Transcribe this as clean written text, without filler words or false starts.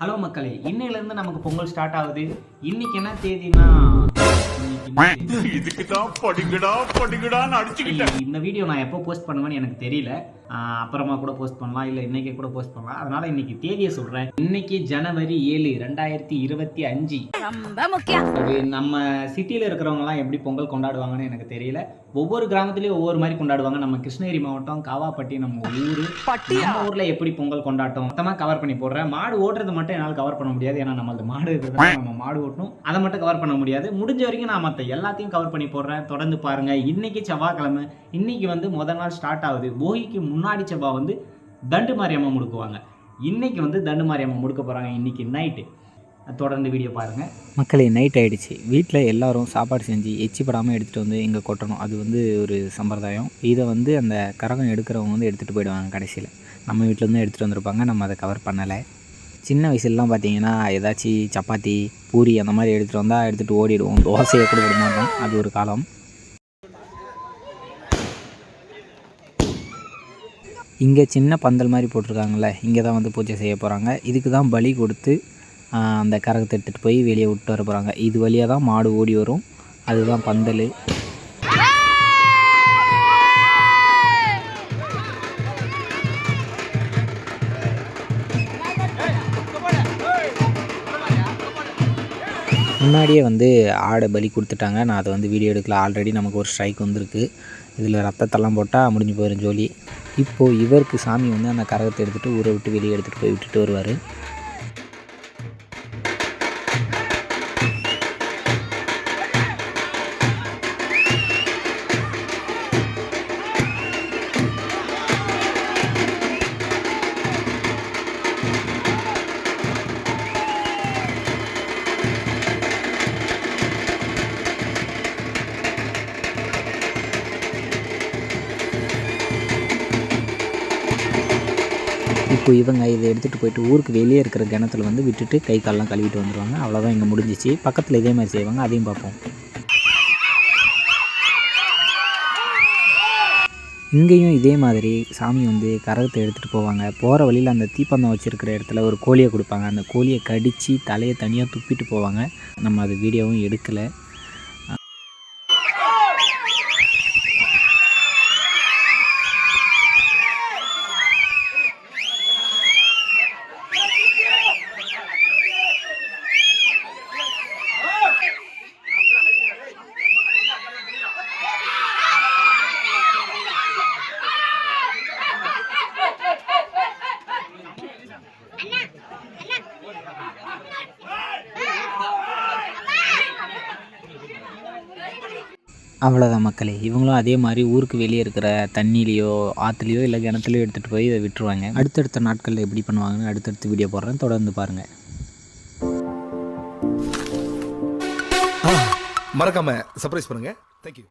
Hello மக்களே, இன்னையிலேருந்து நமக்கு பொங்கல் ஸ்டார்ட் ஆகுது. இன்னைக்கு என்ன தேதினா, இதுக்கு தான் படிக்கடான்னு அடிச்சுக்கிட்டேன். இந்த வீடியோ நான் எப்போ போஸ்ட் பண்ணுவேன்னு எனக்கு தெரியல. அப்புறமா கூட போஸ்ட் பண்ணலாம், இல்லை இன்னைக்கே கூட போஸ்ட் பண்ணலாம். அதனால இன்னைக்கு தேதியை சொல்கிறேன். இன்னைக்கு ஜனவரி 7 2025. ரொம்ப முக்கியம். அது நம்ம சிட்டியில் இருக்கிறவங்கலாம் எப்படி பொங்கல் கொண்டாடுவாங்கன்னு எனக்கு தெரியல. ஒவ்வொரு கிராமத்துலேயும் ஒவ்வொரு மாதிரி கொண்டாடுவாங்க. நம்ம கிருஷ்ணகிரி மாவட்டம் காவாப்பட்டி நம்ம ஊர். நம்ம ஊரில் எப்படி பொங்கல் கொண்டாட்டம் மொத்தமாக கவர் பண்ணி போடுறேன். மாடு ஓட்டுறது மட்டும் என்னால் கவர் பண்ண முடியாது. ஏன்னா நம்மளது மாடு இருக்கிறது, நம்ம மாடு ஓட்டணும். அதை மட்டும் கவர் பண்ண முடியாது. முடிஞ்ச வரைக்கும் நான் மற்ற எல்லாத்தையும் கவர் பண்ணி போடுறேன். தொடர்ந்து பாருங்க. இன்னைக்கு செவ்வாய்க்கிழமை. இன்னைக்கு வந்து முதல் நாள் ஸ்டார்ட் ஆகுது. போகிக்கு முன்னாடி செவ்வாய் வந்து தண்டு மாரியம்மா முடுக்குவாங்க. இன்னைக்கு வந்து தண்டு மாரியம்மா முடுக்க போகிறாங்க. இன்னைக்கு நைட்டு தொடர்ந்து வீடியோ பாருங்கள். மக்களே, நைட் ஆகிடுச்சு. வீட்டில் எல்லோரும் சாப்பாடு செஞ்சு எச்சி படாமல் எடுத்துகிட்டு வந்து இங்கே கொட்டணும். அது வந்து ஒரு சம்பிரதாயம். இதை வந்து அந்த கரகம் எடுக்கிறவங்க வந்து எடுத்துகிட்டு போயிடுவாங்க. கடைசியில் நம்ம வீட்டிலேருந்து எடுத்துகிட்டு வந்திருப்பாங்க. நம்ம அதை கவர் பண்ணலை. சின்ன வயசுலலாம் பார்த்திங்கன்னா ஏதாச்சும் சப்பாத்தி பூரி அந்த மாதிரி எடுத்துகிட்டு வந்தால் எடுத்துகிட்டு ஓடிடுவோம். தோசையை கூட விட மாட்டோம். அது ஒரு காலம். இங்கே சின்ன பந்தல் மாதிரி போட்டிருக்காங்களே, இங்கே தான் வந்து பூஜை செய்ய போகிறாங்க. இதுக்கு தான் பலி கொடுத்து அந்த கரகத்தை எடுத்துகிட்டு போய் வெளியே விட்டு வர போகிறாங்க. இது வழியாக தான் மாடு ஓடி வரும். அதுதான் பந்தல். முன்னாடியே வந்து ஆடை பலி கொடுத்துட்டாங்க. நான் அதை வந்து வீடியோ எடுக்கல. ஆல்ரெடி நமக்கு ஒரு ஸ்ட்ரைக் வந்திருக்கு. இதில் ரத்தத்தெல்லாம் போட்டால் முடிஞ்சு போயிடும் ஜோலி. இப்போது இவருக்கு சாமி வந்து அந்த கரகத்தை எடுத்துகிட்டு ஊரை விட்டு வெளியே எடுத்துகிட்டு போய் விட்டுட்டு வருவார். இப்போ இவங்க இதை எடுத்துகிட்டு போயிட்டு ஊருக்கு வெளியே இருக்கிற கிணத்துல வந்து விட்டுட்டு கை காலெலாம் கழுவிட்டு வந்துடுவாங்க. அவ்வளோதான், இங்கே முடிஞ்சிச்சு. பக்கத்தில் இதே மாதிரி செய்வாங்க, அதையும் பார்ப்போம். இங்கேயும் இதே மாதிரி சாமி வந்து கரகத்தை எடுத்துகிட்டு போவாங்க. போகிற வழியில் அந்த தீப்பந்தம் வச்சுருக்கிற இடத்துல ஒரு கோழியை கொடுப்பாங்க. அந்த கோழியை கடித்து தலையை தனியாக துப்பிட்டு போவாங்க. நம்ம அது வீடியோவும் எடுக்கலை. அவ்வளோதான் மக்களே. இவங்களும் அதே மாதிரி ஊருக்கு வெளியே இருக்கிற தண்ணியிலையோ ஆற்றுலையோ இல்லை கிணத்துலையோ எடுத்துகிட்டு போய் இதை விட்டுருவாங்க. அடுத்தடுத்த நாட்களில் எப்படி பண்ணுவாங்கன்னு அடுத்தடுத்து வீடியோ போடுறேன். தொடர்ந்து பாருங்கள். மறக்காமல் சர்ப்ரைஸ் பண்ணுங்கள். தேங்க்யூ.